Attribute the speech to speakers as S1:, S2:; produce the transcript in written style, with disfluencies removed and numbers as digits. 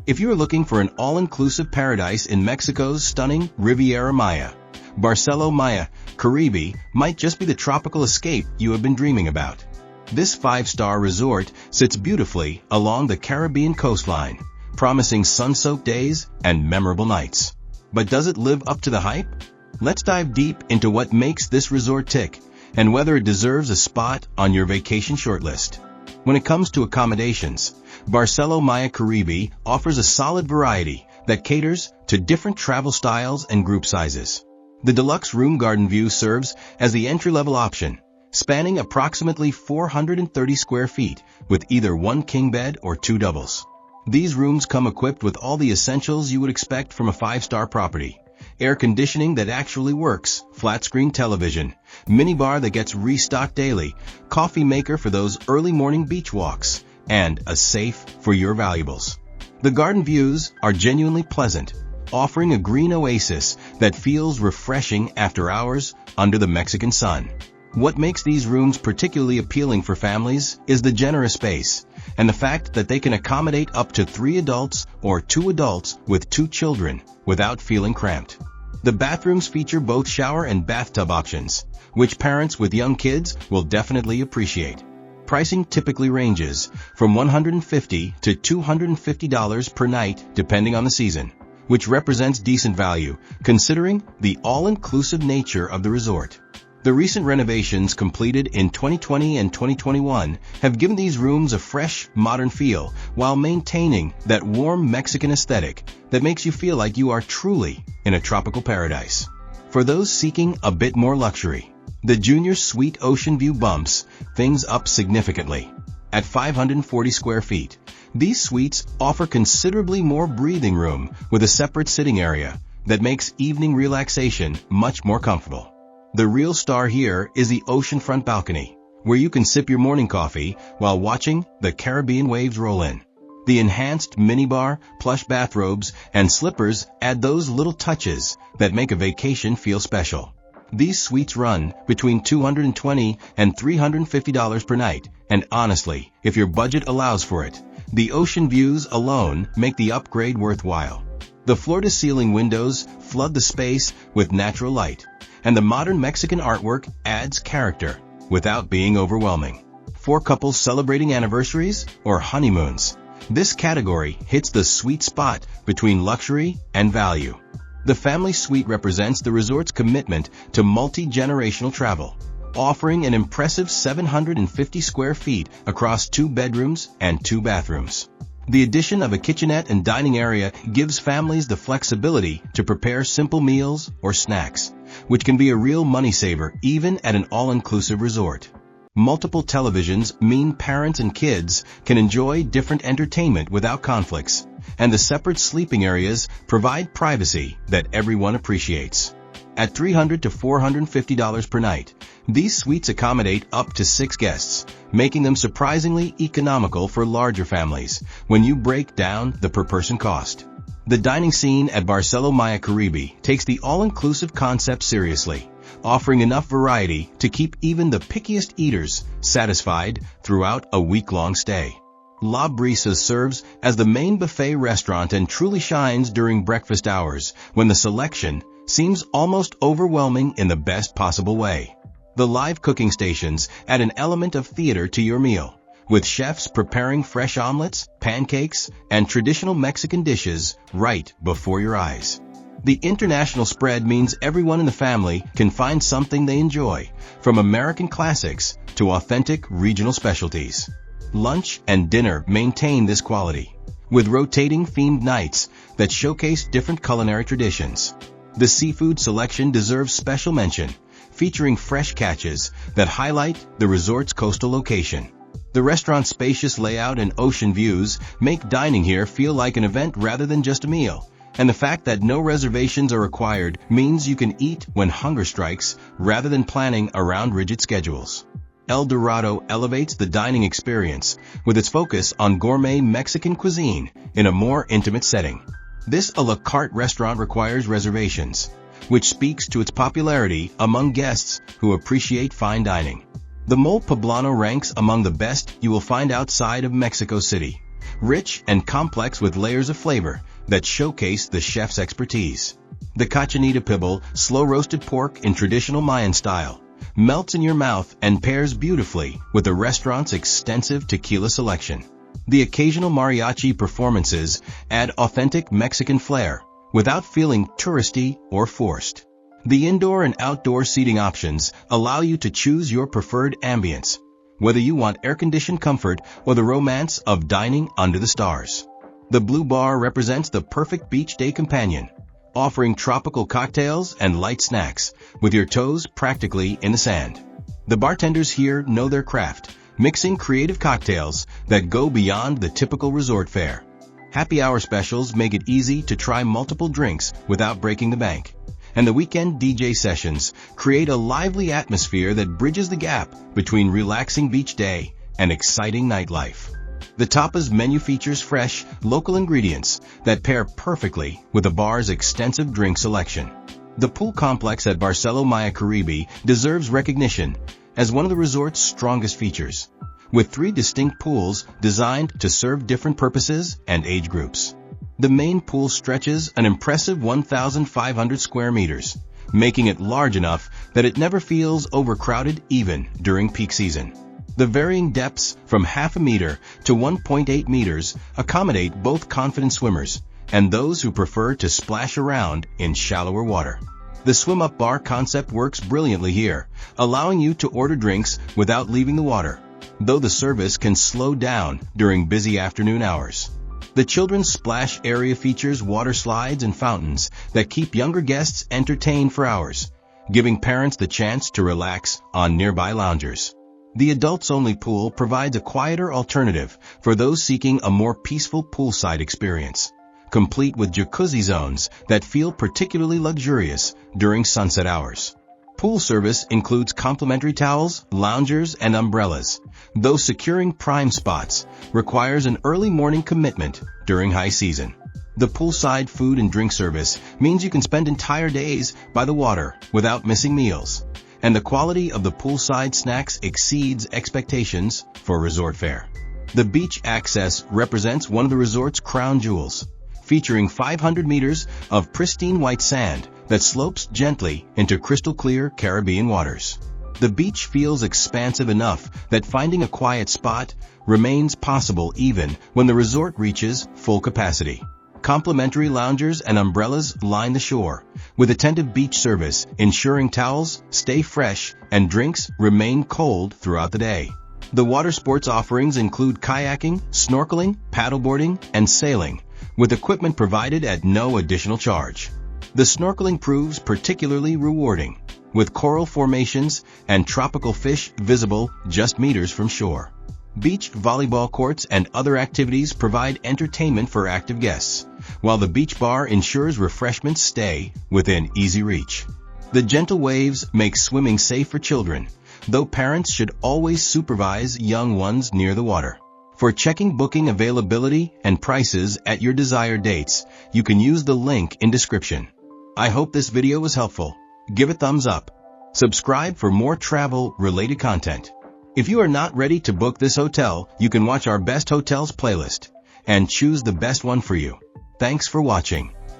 S1: If you are looking for an all-inclusive paradise in Mexico's stunning Riviera Maya, Barceló Maya Caribe might just be the tropical escape you have been dreaming about. This 5-star resort sits beautifully along the Caribbean coastline, promising sun-soaked days and memorable nights. But does it live up to the hype? Let's dive deep into what makes this resort tick and whether it deserves a spot on your vacation shortlist. When it comes to accommodations, Barceló Maya Caribe offers a solid variety that caters to different travel styles and group sizes. The deluxe room garden view serves as the entry-level option, spanning approximately 430 square feet with either one king bed or 2 doubles. These rooms come equipped with all the essentials you would expect from a 5-star property: air conditioning that actually works, flat-screen television, minibar that gets restocked daily, coffee maker for those early morning beach walks, and a safe for your valuables. The garden views are genuinely pleasant, offering a green oasis that feels refreshing after hours under the Mexican sun. What makes these rooms particularly appealing for families is the generous space and the fact that they can accommodate up to 3 adults or 2 adults with 2 children without feeling cramped. The bathrooms feature both shower and bathtub options, which parents with young kids will definitely appreciate. Pricing typically ranges from $150 to $250 per night depending on the season, which represents decent value considering the all-inclusive nature of the resort. The recent renovations completed in 2020 and 2021 have given these rooms a fresh, modern feel while maintaining that warm Mexican aesthetic that makes you feel like you are truly in a tropical paradise. For those seeking a bit more luxury, the Junior Suite Ocean View bumps things up significantly. At 540 square feet, these suites offer considerably more breathing room with a separate sitting area that makes evening relaxation much more comfortable. The real star here is the oceanfront balcony, where you can sip your morning coffee while watching the Caribbean waves roll in. The enhanced minibar, plush bathrobes, and slippers add those little touches that make a vacation feel special. These suites run between $220 and $350 per night, and honestly, if your budget allows for it, the ocean views alone make the upgrade worthwhile. The floor-to-ceiling windows flood the space with natural light, and the modern Mexican artwork adds character without being overwhelming. For couples celebrating anniversaries or honeymoons, this category hits the sweet spot between luxury and value. The family suite represents the resort's commitment to multi-generational travel, offering an impressive 750 square feet across 2 bedrooms and 2 bathrooms. The addition of a kitchenette and dining area gives families the flexibility to prepare simple meals or snacks, which can be a real money saver even at an all-inclusive resort. Multiple televisions mean parents and kids can enjoy different entertainment without conflicts, and the separate sleeping areas provide privacy that everyone appreciates. At $300 to $450 per night, these suites accommodate up to 6 guests, making them surprisingly economical for larger families when you break down the per-person cost. The dining scene at Barceló Maya Caribe takes the all-inclusive concept seriously, offering enough variety to keep even the pickiest eaters satisfied throughout a week-long stay. La Brisa serves as the main buffet restaurant and truly shines during breakfast hours when the selection seems almost overwhelming in the best possible way. The live cooking stations add an element of theater to your meal, with chefs preparing fresh omelets, pancakes, and traditional Mexican dishes right before your eyes. The international spread means everyone in the family can find something they enjoy, from American classics to authentic regional specialties. Lunch and dinner maintain this quality, with rotating themed nights that showcase different culinary traditions. The seafood selection deserves special mention, featuring fresh catches that highlight the resort's coastal location. The restaurant's spacious layout and ocean views make dining here feel like an event rather than just a meal, and the fact that no reservations are required means you can eat when hunger strikes rather than planning around rigid schedules. El Dorado elevates the dining experience with its focus on gourmet Mexican cuisine in a more intimate setting. This a la carte restaurant requires reservations, which speaks to its popularity among guests who appreciate fine dining. The Mole Poblano ranks among the best you will find outside of Mexico City, rich and complex with layers of flavor that showcase the chef's expertise. The cochinita pibil, slow-roasted pork in traditional Mayan style, melts in your mouth and pairs beautifully with the restaurant's extensive tequila selection. The occasional mariachi performances add authentic Mexican flair without feeling touristy or forced. The indoor and outdoor seating options allow you to choose your preferred ambience, whether you want air-conditioned comfort or the romance of dining under the stars. The Blue Bar represents the perfect beach day companion, offering tropical cocktails and light snacks with your toes practically in the sand. The bartenders here know their craft, mixing creative cocktails that go beyond the typical resort fare. Happy hour specials make it easy to try multiple drinks without breaking the bank. And the weekend DJ sessions create a lively atmosphere that bridges the gap between relaxing beach day and exciting nightlife. The tapas menu features fresh, local ingredients that pair perfectly with the bar's extensive drink selection. The pool complex at Barceló Maya Caribe deserves recognition as one of the resort's strongest features, with 3 distinct pools designed to serve different purposes and age groups. The main pool stretches an impressive 1,500 square meters, making it large enough that it never feels overcrowded even during peak season. The varying depths from half a meter to 1.8 meters accommodate both confident swimmers and those who prefer to splash around in shallower water. The swim-up bar concept works brilliantly here, allowing you to order drinks without leaving the water, though the service can slow down during busy afternoon hours. The children's splash area features water slides and fountains that keep younger guests entertained for hours, giving parents the chance to relax on nearby loungers. The adults-only pool provides a quieter alternative for those seeking a more peaceful poolside experience, complete with jacuzzi zones that feel particularly luxurious during sunset hours. Pool service includes complimentary towels, loungers, and umbrellas, though securing prime spots requires an early morning commitment during high season. The poolside food and drink service means you can spend entire days by the water without missing meals, and the quality of the poolside snacks exceeds expectations for resort fare. The beach access represents one of the resort's crown jewels, featuring 500 meters of pristine white sand that slopes gently into crystal-clear Caribbean waters. The beach feels expansive enough that finding a quiet spot remains possible even when the resort reaches full capacity. Complimentary loungers and umbrellas line the shore, with attentive beach service ensuring towels stay fresh and drinks remain cold throughout the day. The water sports offerings include kayaking, snorkeling, paddleboarding, and sailing, with equipment provided at no additional charge. The snorkeling proves particularly rewarding, with coral formations and tropical fish visible just meters from shore. Beach volleyball courts and other activities provide entertainment for active guests, while the beach bar ensures refreshments stay within easy reach. The gentle waves make swimming safe for children, though parents should always supervise young ones near the water. For checking booking availability and prices at your desired dates, you can use the link in description. I hope this video was helpful. Give a thumbs up. Subscribe for more travel-related content. If you are not ready to book this hotel, you can watch our Best Hotels playlist and choose the best one for you. Thanks for watching.